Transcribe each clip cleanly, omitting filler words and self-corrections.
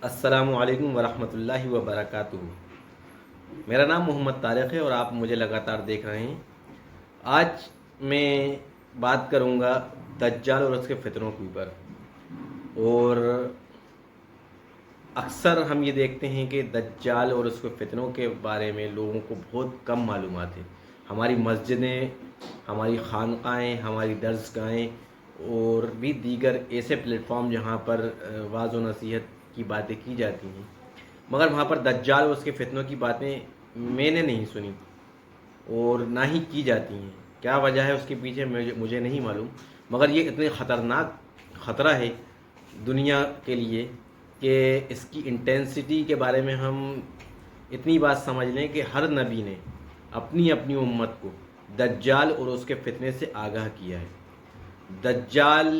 السلام علیکم ورحمۃ اللہ وبرکاتہ۔ میرا نام محمد طارق ہے اور آپ مجھے لگاتار دیکھ رہے ہیں۔ آج میں بات کروں گا دجال اور اس کے فتنوں کے اوپر۔ اور اکثر ہم یہ دیکھتے ہیں کہ دجال اور اس کے فتنوں کے بارے میں لوگوں کو بہت کم معلومات ہے۔ ہماری مسجدیں، ہماری خانقاہیں، ہماری درسگاہیں اور بھی دیگر ایسے پلیٹ فارم جہاں پر وعظ و نصیحت کی باتیں کی جاتی ہیں، مگر وہاں پر دجال اور اس کے فتنوں کی باتیں میں نے نہیں سنی اور نہ ہی کی جاتی ہیں۔ کیا وجہ ہے اس کے پیچھے مجھے نہیں معلوم، مگر یہ اتنے خطرناک خطرہ ہے دنیا کے لیے کہ اس کی انٹینسٹی کے بارے میں ہم اتنی بات سمجھ لیں کہ ہر نبی نے اپنی اپنی امت کو دجال اور اس کے فتنے سے آگاہ کیا ہے۔ دجال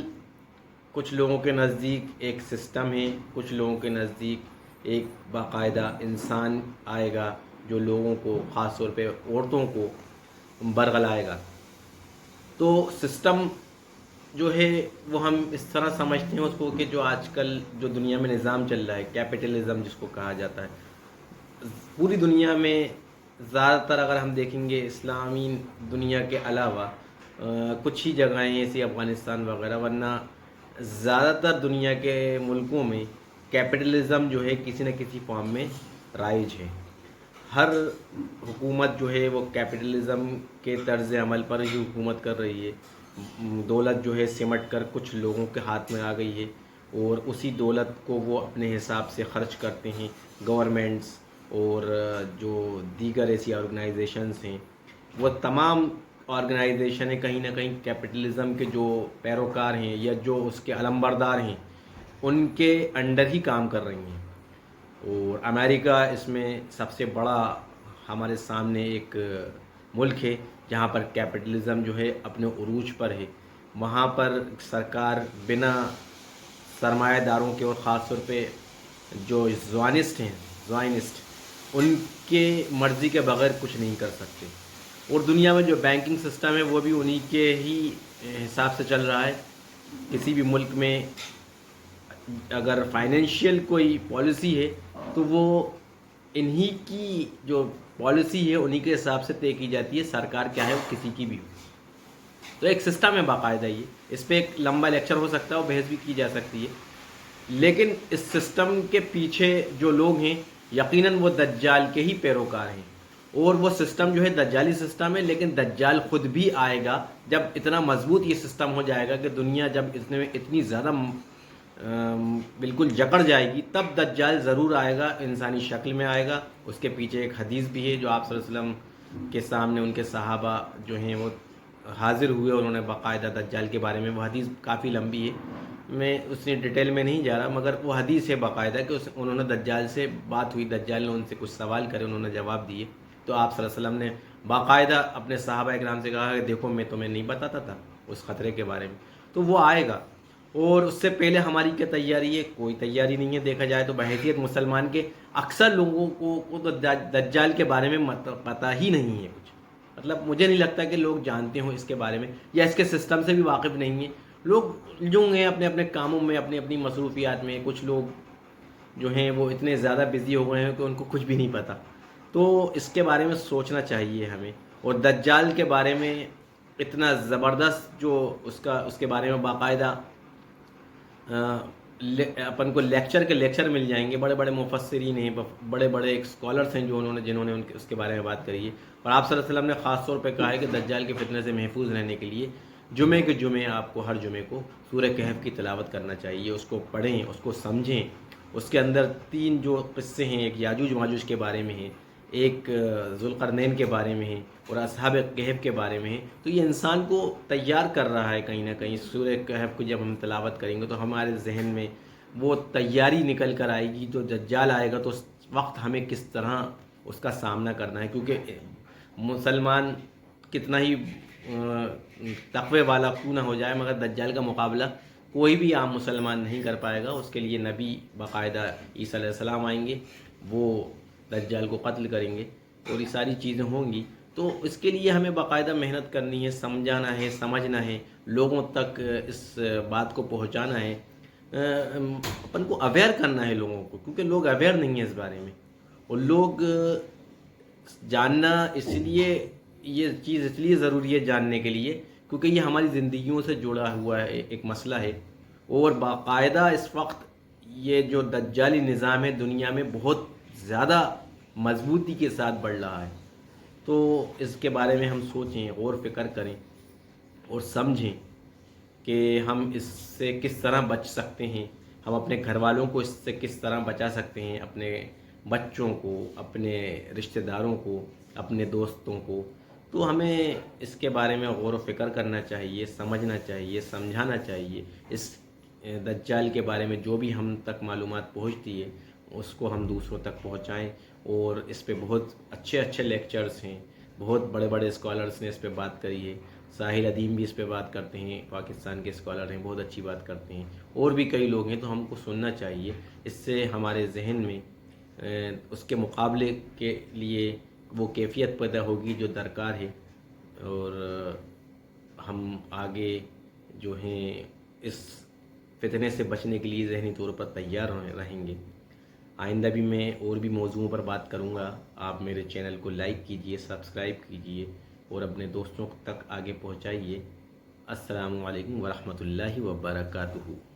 کچھ لوگوں کے نزدیک ایک سسٹم ہے، کچھ لوگوں کے نزدیک ایک باقاعدہ انسان آئے گا جو لوگوں کو، خاص طور پہ عورتوں کو برگلائے گا۔ تو سسٹم جو ہے وہ ہم اس طرح سمجھتے ہیں اس کو کہ جو آج کل جو دنیا میں نظام چل رہا ہے، کیپٹلزم جس کو کہا جاتا ہے، پوری دنیا میں زیادہ تر اگر ہم دیکھیں گے اسلامی دنیا کے علاوہ کچھ ہی جگہیں ایسی افغانستان وغیرہ، ورنہ زیادہ تر دنیا کے ملکوں میں کیپٹلزم جو ہے کسی نہ کسی فارم میں رائج ہے۔ ہر حکومت جو ہے وہ کیپٹلزم کے طرز عمل پر ہی حکومت کر رہی ہے۔ دولت جو ہے سمٹ کر کچھ لوگوں کے ہاتھ میں آ گئی ہے اور اسی دولت کو وہ اپنے حساب سے خرچ کرتے ہیں۔ گورنمنٹس اور جو دیگر ایسی آرگنائزیشنز ہیں، وہ تمام آرگنائزیشنیں کہیں نہ کہیں کیپٹلزم کے جو پیروکار ہیں یا جو اس کے علمبردار ہیں ان کے انڈر ہی کام کر رہی ہیں۔ اور امریکہ اس میں سب سے بڑا ہمارے سامنے ایک ملک ہے جہاں پر کیپٹلزم جو ہے اپنے عروج پر ہے۔ وہاں پر سرکار بنا سرمایہ داروں کے اور خاص طور پہ جو زوائنسٹ ان کے مرضی کے بغیر کچھ نہیں کر سکتے۔ اور دنیا میں جو بینکنگ سسٹم ہے وہ بھی انہی کے ہی حساب سے چل رہا ہے۔ کسی بھی ملک میں اگر فائنینشیل کوئی پالیسی ہے تو وہ انہی کی جو پالیسی ہے انہی کے حساب سے طے کی جاتی ہے، سرکار کیا ہے وہ کسی کی بھی ہو۔ تو ایک سسٹم ہے باقاعدہ، یہ اس پہ ایک لمبا لیکچر ہو سکتا ہے اور بحث بھی کی جا سکتی ہے، لیکن اس سسٹم کے پیچھے جو لوگ ہیں یقیناً وہ دجال کے ہی پیروکار ہیں۔ اور وہ سسٹم جو ہے دجالی سسٹم ہے، لیکن دجال خود بھی آئے گا جب اتنا مضبوط یہ سسٹم ہو جائے گا کہ دنیا جب اس میں اتنی زیادہ بالکل جکڑ جائے گی، تب دجال ضرور آئے گا، انسانی شکل میں آئے گا۔ اس کے پیچھے ایک حدیث بھی ہے جو آپ صلی اللہ علیہ وسلم کے سامنے ان کے صحابہ جو ہیں وہ حاضر ہوئے اور انہوں نے باقاعدہ دجال کے بارے میں، وہ حدیث کافی لمبی ہے، میں اس نے ڈیٹیل میں نہیں جا رہا، مگر وہ حدیث ہے باقاعدہ کہ انہوں نے دجال سے بات ہوئی، دجال نے ان سے کچھ سوال کرے، انہوں نے جواب دیے، تو آپ صلی اللہ علیہ وسلم نے باقاعدہ اپنے صحابہ اکرام سے کہا کہ دیکھو میں تمہیں نہیں بتاتا تھا اس خطرے کے بارے میں، تو وہ آئے گا۔ اور اس سے پہلے ہماری کیا تیاری ہے؟ کوئی تیاری نہیں ہے۔ دیکھا جائے تو بحیثیت مسلمان کے اکثر لوگوں کو تو دجال کے بارے میں پتہ ہی نہیں ہے کچھ، مطلب مجھے نہیں لگتا کہ لوگ جانتے ہوں اس کے بارے میں، یا اس کے سسٹم سے بھی واقف نہیں ہیں۔ لوگ جو ہیں اپنے اپنے کاموں میں، اپنی اپنی مصروفیات میں، کچھ لوگ جو ہیں وہ اتنے زیادہ بزی ہو گئے ہیں کہ ان کو کچھ بھی نہیں پتہ۔ تو اس کے بارے میں سوچنا چاہیے ہمیں، اور دجال کے بارے میں اتنا زبردست جو اس کے بارے میں باقاعدہ اپن کو لیکچر کے لیکچر مل جائیں گے، بڑے بڑے مفسرین ہیں، بڑے بڑے ایک اسکالرس ہیں جنہوں نے اس کے بارے میں بات کری ہے۔ اور آپ صلی اللہ علیہ وسلم نے خاص طور پہ کہا ہے کہ دجال کے فتنے سے محفوظ رہنے کے لیے جمعے کے جمعے آپ کو، ہر جمعے کو سورہ کہف کی تلاوت کرنا چاہیے، اس کو پڑھیں، اس کو سمجھیں۔ اس کے اندر 3 جو قصے ہیں، ایک یاجوج ماجوج کے بارے میں ہیں، ایک ذوالقرنین کے بارے میں ہیں اور اصحاب کہف کے بارے میں ہیں۔ تو یہ انسان کو تیار کر رہا ہے کہیں نہ کہیں۔ سورہ کہف کو جب ہم تلاوت کریں گے تو ہمارے ذہن میں وہ تیاری نکل کر آئے گی، جو دجال آئے گا تو اس وقت ہمیں کس طرح اس کا سامنا کرنا ہے، کیونکہ مسلمان کتنا ہی تقوی والا کیوں نہ ہو جائے، مگر دجال کا مقابلہ کوئی بھی عام مسلمان نہیں کر پائے گا۔ اس کے لیے نبی باقاعدہ عیسیٰ علیہ السلام آئیں گے، وہ دجال کو قتل کریں گے اور یہ ساری چیزیں ہوں گی۔ تو اس کے لیے ہمیں باقاعدہ محنت کرنی ہے، سمجھانا ہے، سمجھنا ہے، لوگوں تک اس بات کو پہنچانا ہے اپن کو اویئر کرنا ہے لوگوں کو، کیونکہ لوگ اویئر نہیں ہیں اس بارے میں، اور لوگ جاننا اس لیے، یہ چیز اس لیے ضروری ہے جاننے کے لیے کیونکہ یہ ہماری زندگیوں سے جڑا ہوا ہے، ایک مسئلہ ہے، اور باقاعدہ اس وقت یہ جو دجالی نظام ہے دنیا میں بہت زیادہ مضبوطی کے ساتھ بڑھ رہا ہے۔ تو اس کے بارے میں ہم سوچیں، غور فکر کریں اور سمجھیں کہ ہم اس سے کس طرح بچ سکتے ہیں، ہم اپنے گھر والوں کو اس سے کس طرح بچا سکتے ہیں، اپنے بچوں کو، اپنے رشتہ داروں کو، اپنے دوستوں کو۔ تو ہمیں اس کے بارے میں غور و فکر کرنا چاہیے، سمجھنا چاہیے، سمجھانا چاہیے۔ اس دجال کے بارے میں جو بھی ہم تک معلومات پہنچتی ہے اس کو ہم دوسروں تک پہنچائیں، اور اس پہ بہت اچھے اچھے لیکچرز ہیں، بہت بڑے بڑے اسکالرس نے اس پہ بات کری ہے۔ ساحل ادیم بھی اس پہ بات کرتے ہیں، پاکستان کے اسکالر ہیں، بہت اچھی بات کرتے ہیں، اور بھی کئی لوگ ہیں، تو ہم کو سننا چاہیے۔ اس سے ہمارے ذہن میں اس کے مقابلے کے لیے وہ کیفیت پیدا ہوگی جو درکار ہے، اور ہم آگے جو ہیں اس فتنے سے بچنے کے لیے ذہنی طور پر تیار رہیں گے۔ آئندہ بھی میں اور بھی موضوعوں پر بات کروں گا۔ آپ میرے چینل کو لائک کیجئے، سبسکرائب کیجئے اور اپنے دوستوں تک آگے پہنچائیے۔ السلام علیکم ورحمۃ اللہ وبرکاتہ۔